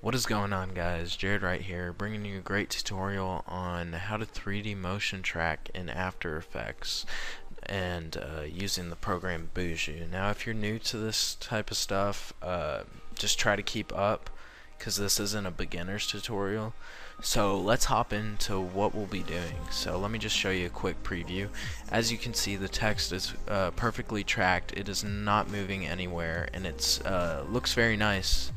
What is going on, guys? Jared right here, bringing you a great tutorial on how to 3D motion track in After Effects and using the program Boujou. Now, if you're new to this type of stuff, just try to keep up because this isn't a beginner's tutorial. So let's hop into what we'll be doing. So let me just show you a quick preview. As you can see, the text is perfectly tracked. It is not moving anywhere, and it's looks very nice,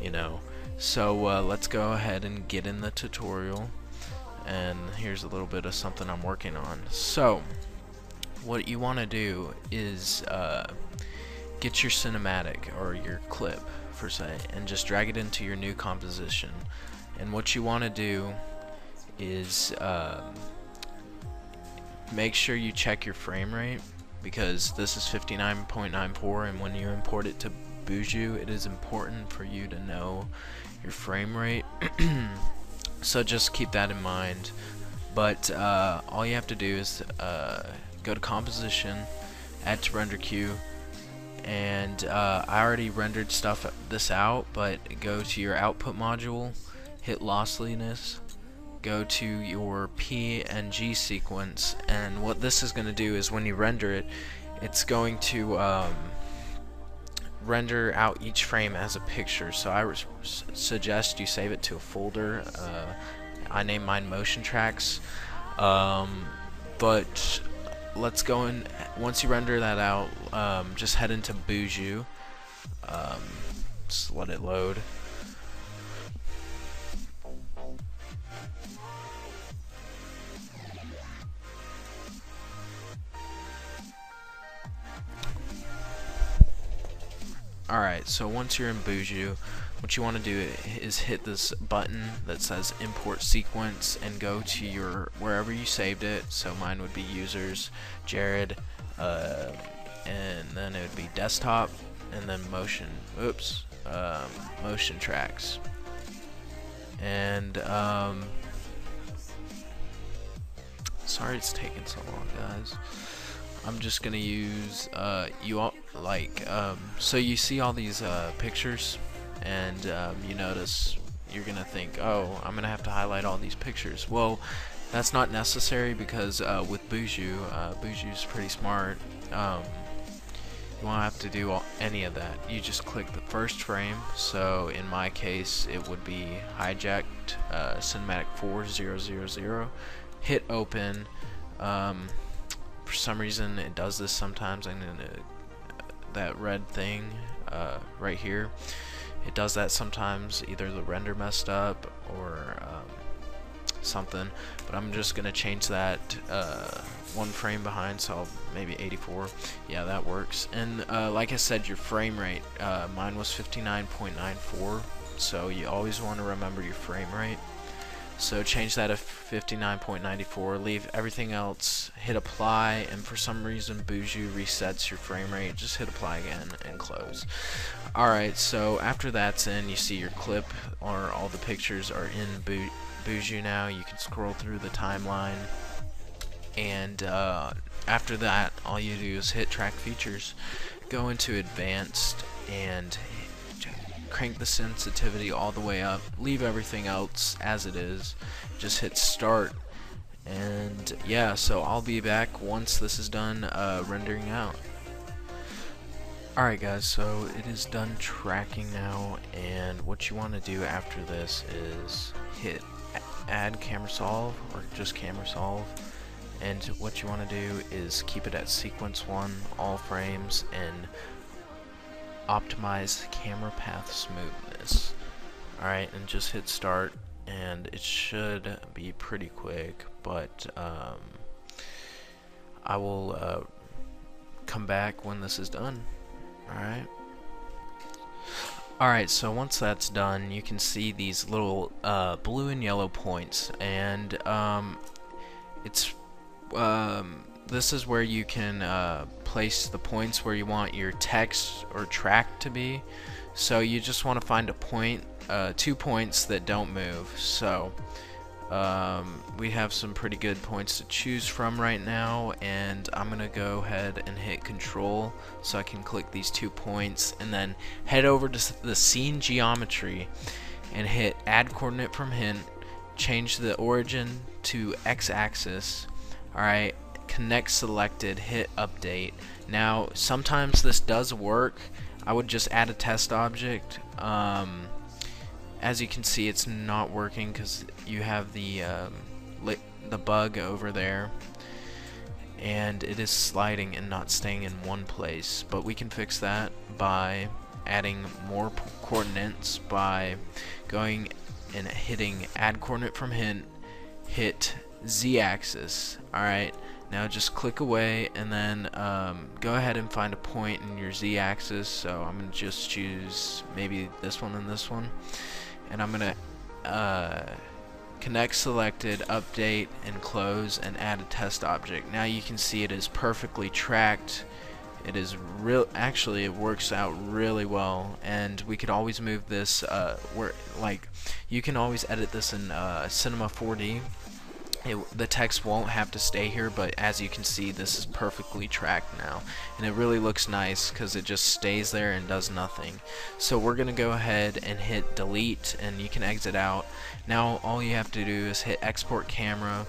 you know. So let's go ahead and get in the tutorial, and here's a little bit of something I'm working on. So what you want to do is get your cinematic or your clip per se and just drag it into your new composition. And what you want to do is make sure you check your frame rate, because this is 59.94, and when you import it to Boujou, it is important for you to know your frame rate. So just keep that in mind. But all you have to do is go to composition, add to render queue, and I already rendered this out, but go to your output module, hit losslessness, go to your PNG sequence, and what this is going to do is when you render it, it's going to render out each frame as a picture. So I suggest you save it to a folder. I name mine motion tracks, but let's go in. Once you render that out, just head into Boujou, just let it load. Alright, so once you're in Boujou, what you want to do is hit this button that says import sequence and go to your wherever you saved it. So mine would be users, Jared, and then it would be desktop, and then motion tracks. And sorry it's taking so long, guys. I'm just gonna use so you see all these pictures, and you notice you're gonna think, oh, I'm gonna have to highlight all these pictures. Well, that's not necessary, because with Boujou, Boujou's pretty smart. You won't have to do any of that. You just click the first frame. So in my case, it would be hijacked cinematic 4000. Hit open. For some reason it does this sometimes. I'm gonna that red thing right here, it does that sometimes. Either the render messed up or something, but I'm just gonna change that one frame behind, so maybe 84. Yeah, that works. And like I said, your frame rate, mine was 59.94, so you always want to remember your frame rate. So change that to 59.94, leave everything else, hit apply, and for some reason Boujou resets your frame rate. Just hit apply again and close. Alright, so after that's in, you see your clip, or all the pictures are in Boujou now. You can scroll through the timeline, and after that, all you do is hit track features, go into advanced, and crank the sensitivity all the way up, leave everything else as it is, just hit start, and yeah, so I'll be back once this is done rendering out. Alright guys, so it is done tracking now, and what you want to do after this is hit add camera solve, or just camera solve, and what you want to do is keep it at sequence 1, all frames, and optimize camera path smoothness. Alright, and just hit start, and it should be pretty quick, but I will come back when this is done. Alright, so once that's done, you can see these little blue and yellow points, and this is where you can place the points where you want your text or track to be. So you just want to find a point, 2 points that don't move. So we have some pretty good points to choose from right now, and I'm gonna go ahead and hit control so I can click these 2 points, and then head over to the scene geometry and hit add coordinate from hint, change the origin to x-axis. Alright, connect selected, hit update. Now sometimes this does work. I would just add a test object. As you can see, it's not working because you have the bug over there, and it is sliding and not staying in one place. But we can fix that by adding more coordinates by going and hitting add coordinate from hint, hit z-axis. Alright, now just click away and then go ahead and find a point in your z-axis. So I'm going to just choose maybe this one and this one, and I'm going to connect selected, update, and close, and add a test object. Now you can see it is perfectly tracked. It is actually it works out really well, and we could always move this you can always edit this in Cinema 4D. The text won't have to stay here, but as you can see, this is perfectly tracked now, and it really looks nice because it just stays there and does nothing. So we're gonna go ahead and hit delete, and you can exit out. Now all you have to do is hit export camera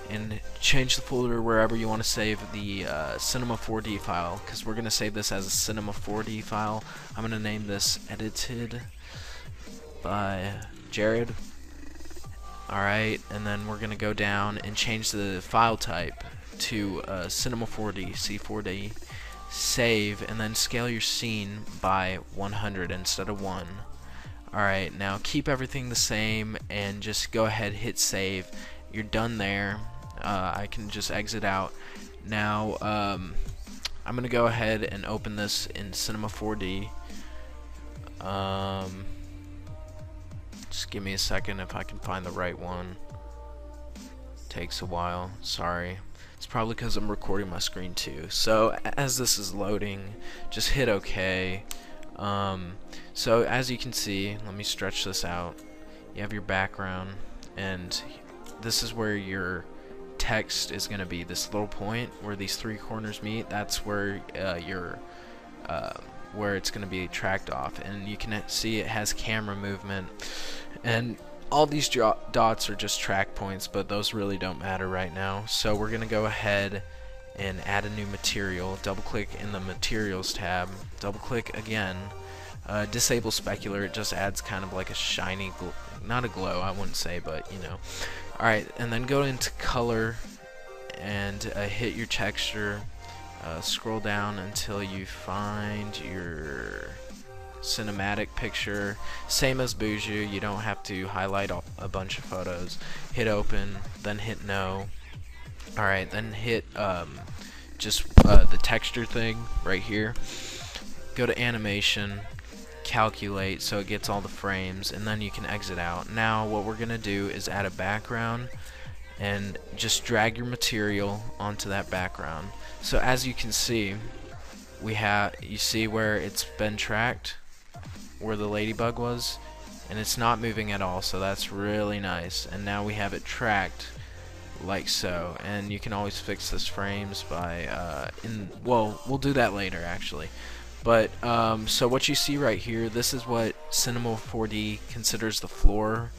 and change the folder wherever you want to save the Cinema 4D file, because we're gonna save this as a Cinema 4D file. I'm gonna name this edited by Jared. Alright, and then we're gonna go down and change the file type to Cinema 4D, C4D, save, and then scale your scene by 100 instead of 1. Alright, now keep everything the same and just go ahead, hit save. You're done there. I can just exit out. Now I'm gonna go ahead and open this in Cinema 4D. Just give me a second if I can find the right one. Takes a while, sorry. It's probably because I'm recording my screen too. So as this is loading, just hit OK. So as you can see, let me stretch this out. You have your background, and this is where your text is going to be. This little point where these three corners meet, that's where where it's going to be tracked off, and you can see it has camera movement, and all these dots are just track points, but those really don't matter right now. So we're going to go ahead and add a new material. Double click in the materials tab, double click again, disable specular. It just adds kind of like a shiny not a glow, I wouldn't say, but you know. Alright, and then go into color and hit your texture. Scroll down until you find your cinematic picture. Same as Boujou, you don't have to highlight a bunch of photos. Hit open, then hit no. Alright, then hit just the texture thing right here. Go to animation, calculate so it gets all the frames, and then you can exit out. Now what we're gonna do is add a background and just drag your material onto that background. So as you can see, you see where it's been tracked, where the ladybug was, and it's not moving at all, so that's really nice. And now we have it tracked like so, and you can always fix this frames by well, we'll do that later actually. But so what you see right here, this is what Cinema 4D considers the floor,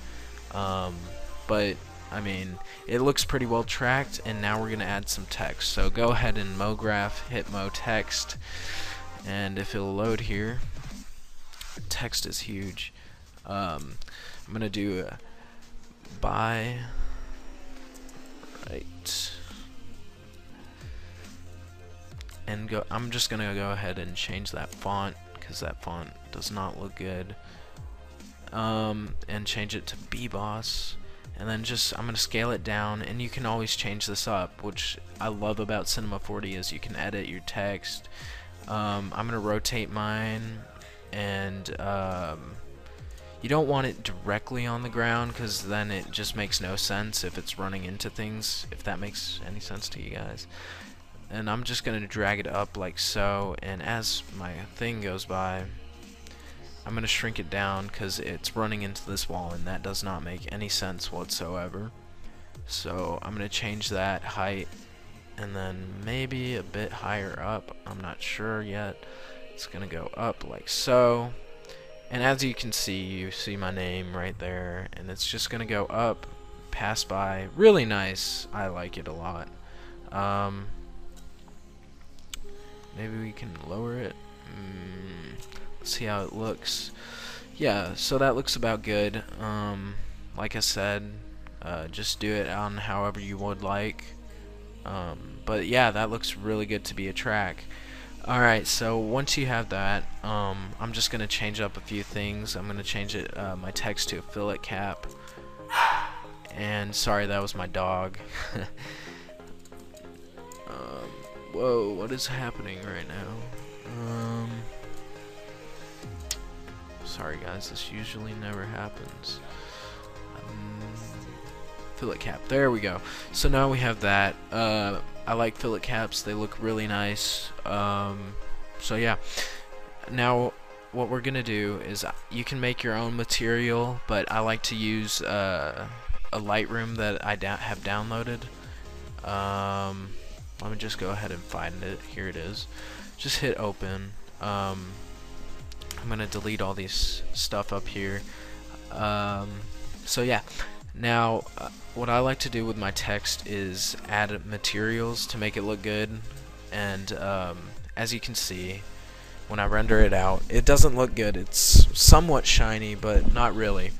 but I mean, it looks pretty well tracked. And now we're gonna add some text. So go ahead and MoGraph, hit Mo Text, and if it'll load here, text is huge. I'm gonna do a by right, and I'm just gonna go ahead and change that font because that font does not look good, and change it to BBoss. And then I'm going to scale it down, and you can always change this up, which I love about Cinema 4D is you can edit your text. I'm going to rotate mine, and you don't want it directly on the ground because then it just makes no sense if it's running into things, if that makes any sense to you guys. And I'm just going to drag it up like so, and as my thing goes by, I'm going to shrink it down because it's running into this wall, and that does not make any sense whatsoever. So I'm going to change that height, and then maybe a bit higher up. I'm not sure yet. It's going to go up like so. And as you can see, you see my name right there, and it's just gonna go up, pass by. Really nice. I like it a lot. Maybe we can lower it. Let's see how it looks. Yeah, so that looks about good. Like I said, just do it on however you would like. But yeah, that looks really good to be a track. Alright, so once you have that, I'm just going to change up a few things. I'm going to change it, my text to a fillet cap. And sorry, that was my dog. Whoa, what is happening right now? Sorry guys, this usually never happens. Fillet cap, there we go. So now we have that. I like fillet caps, they look really nice. So yeah, now what we're gonna do is you can make your own material, but I like to use a Lightroom that I have downloaded. Let me just go ahead and find it. Here it is. Just hit open. I'm gonna delete all these stuff up here. So yeah, now what I like to do with my text is add materials to make it look good, and as you can see, when I render it out, it doesn't look good. It's somewhat shiny, but not really.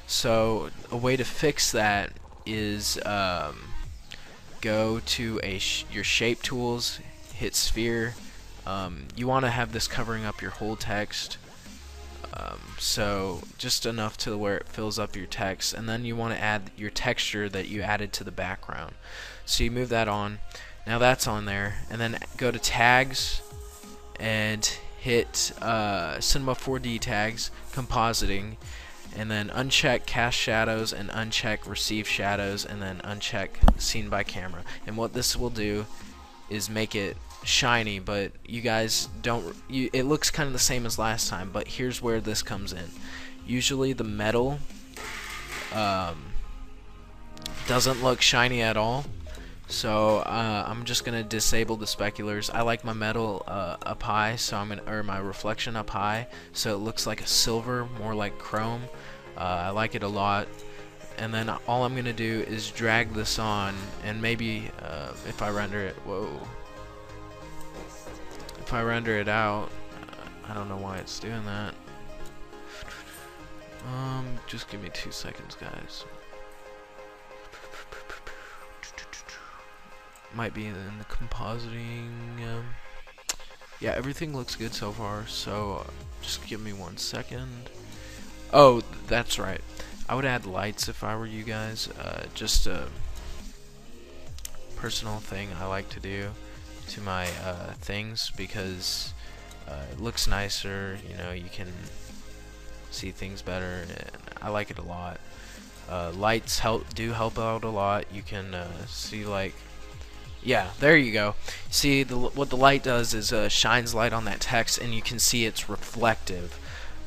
So a way to fix that is go to your shape tools, hit sphere. You want to have this covering up your whole text, so just enough to where it fills up your text, and then you want to add your texture that you added to the background. So you move that on. Now that's on there, and then go to tags and hit Cinema 4D tags, compositing, and then uncheck cast shadows and uncheck receive shadows, and then uncheck scene by camera. And what this will do is make it shiny, but you guys don't, it looks kind of the same as last time, but here's where this comes in. Usually the metal doesn't look shiny at all, so I'm just gonna disable the speculars. I like my metal up high, so or my reflection up high, so it looks like a silver, more like chrome. I like it a lot. And then all I'm gonna do is drag this on, and maybe if I render it, if I render it out, I don't know why it's doing that. Just give me 2 seconds, guys. Might be in the compositing. Yeah, everything looks good so far, so just give me 1 second. Oh, that's right. I would add lights if I were you guys. Just a personal thing I like to do to my things, because it looks nicer, you know, you can see things better, and I like it a lot. Lights do help out a lot. You can see, like, yeah, there you go. See, what the light does is shines light on that text, and you can see it's reflective.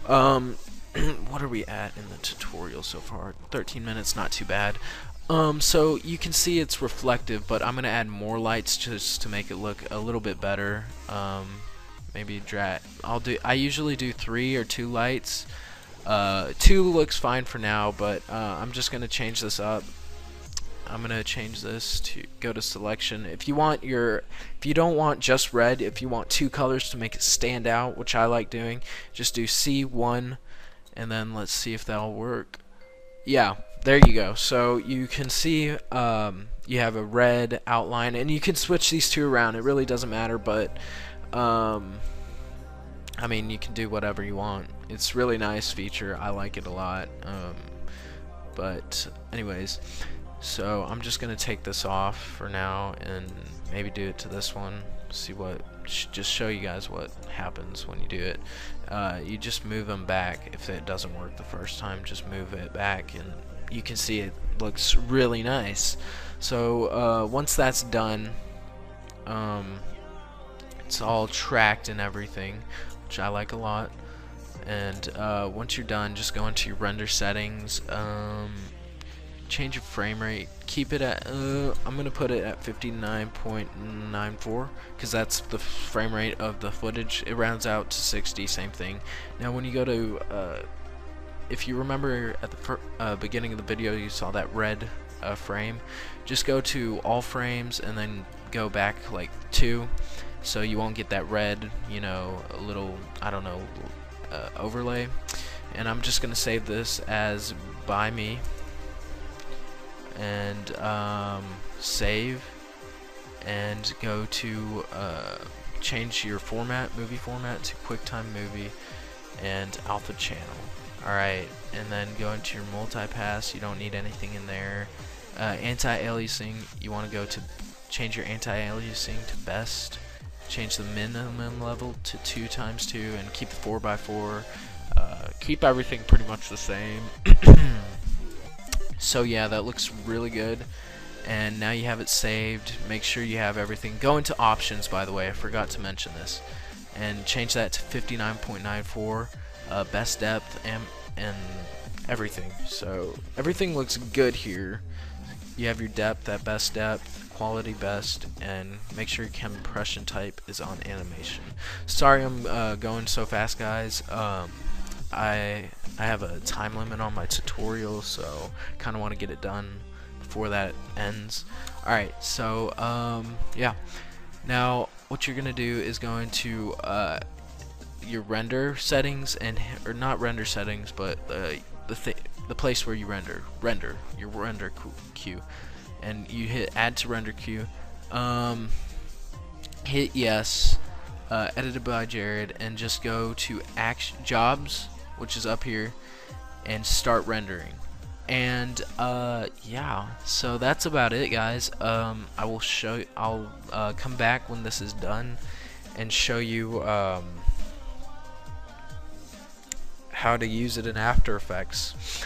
What are we at in the tutorial so far? 13 minutes, not too bad. So you can see it's reflective, but I'm gonna add more lights just to make it look a little bit better. Maybe drag. I usually do 3 or 2 lights. 2 looks fine for now, but I'm just gonna change this up. I'm gonna change this to go to selection. If you don't want just red, if you want 2 colors to make it stand out, which I like doing, just do C1, and then let's see if that'll work. Yeah, there you go. So you can see you have a red outline, and you can switch these 2 around. It really doesn't matter, but I mean, you can do whatever you want. It's really nice feature. I like it a lot. But anyways, so I'm just gonna take this off for now and maybe do it to this one. See what, just show you guys what happens when you do it. You just move them back. If it doesn't work the first time, just move it back, and you can see it looks really nice. So once that's done, it's all tracked and everything, which I like a lot. And once you're done, just go into your render settings. change your frame rate. Keep it at I'm gonna put it at 59.94 because that's the frame rate of the footage. It rounds out to 60, same thing. Now when you go to if you remember at the beginning of the video you saw that red frame, just go to all frames and then go back like 2, so you won't get that red, you know, a little, I don't know, overlay. And I'm just gonna save this as by me and save, and go to change your format, movie format, to QuickTime Movie and Alpha Channel. Alright, and then go into your multipass. You don't need anything in there. Anti-aliasing, you want to go to change your anti-aliasing to best. Change the minimum level to 2x2 and keep the 4x4. Keep everything pretty much the same. So yeah, that looks really good. And now you have it saved. Make sure you have everything. Go into options, by the way, I forgot to mention this, and change that to 59.94, best depth and everything. So everything looks good here. You have your depth at best depth, quality best, and make sure your compression type is on animation. Sorry I'm going so fast, guys. I have a time limit on my tutorial, so kind of want to get it done before that ends. Alright, so yeah, now what you're gonna do is go into your render settings, and or not render settings, but the place where you render your render queue, and you hit add to render queue, hit yes, edited by Jared, and just go to jobs, which is up here, and start rendering. And yeah, so that's about it, guys. I'll come back when this is done and show you how to use it in After Effects.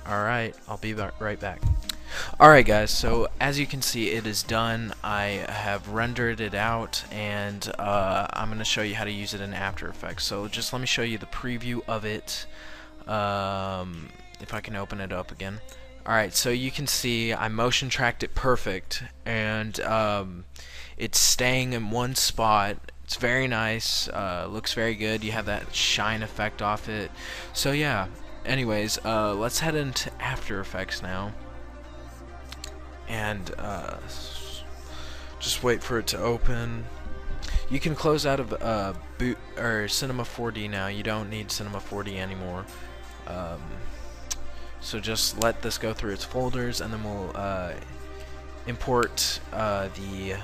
Alright, I'll be right back. Alright guys, so as you can see, it is done. I have rendered it out, and I'm going to show you how to use it in After Effects. So just let me show you the preview of it, if I can open it up again. Alright, so you can see I motion tracked it perfect, and it's staying in one spot. It's very nice, looks very good. You have that shine effect off it. So yeah, anyways, let's head into After Effects now, and just wait for it to open. You can close out of Cinema 4D now. You don't need Cinema 4D anymore. So just let this go through its folders, and then we'll import the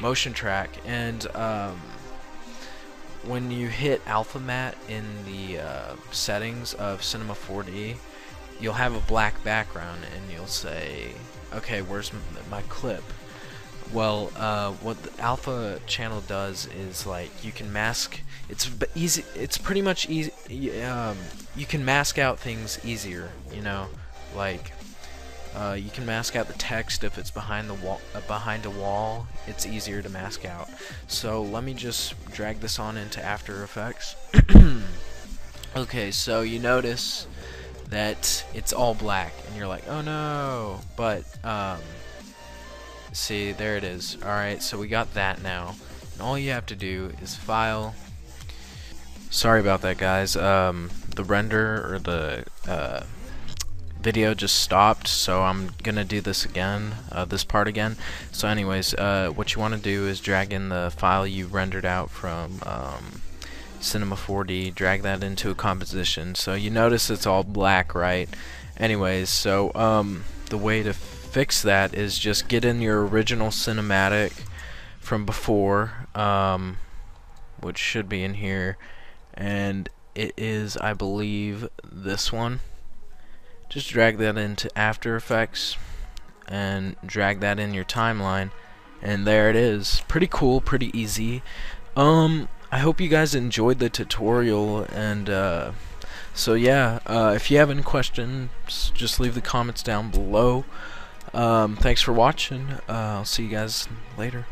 motion track. And when you hit alpha matte in the settings of Cinema 4D, you'll have a black background, and you'll say, okay, where's my clip? Well, what the alpha channel does is, like, you can mask. It's easy. It's pretty much easy. You can mask out things easier. You know, like you can mask out the text if it's behind the wall. Behind a wall, it's easier to mask out. So let me just drag this on into After Effects. Okay, so you notice that it's all black, and you're like, oh no, but see, there it is. Alright, so we got that now, and all you have to do is file. Sorry about that, guys. The render, or the video just stopped, so I'm gonna do this again, this part again. So anyways, what you want to do is drag in the file you rendered out from Cinema 4D, drag that into a composition. So you notice it's all black, right? Anyways, so the way to fix that is just get in your original cinematic from before, which should be in here, and it is, I believe, this one. Just drag that into After Effects and drag that in your timeline, and there it is. Pretty cool, pretty easy. I hope you guys enjoyed the tutorial, and so yeah, if you have any questions, just leave the comments down below. Thanks for watching. I'll see you guys later.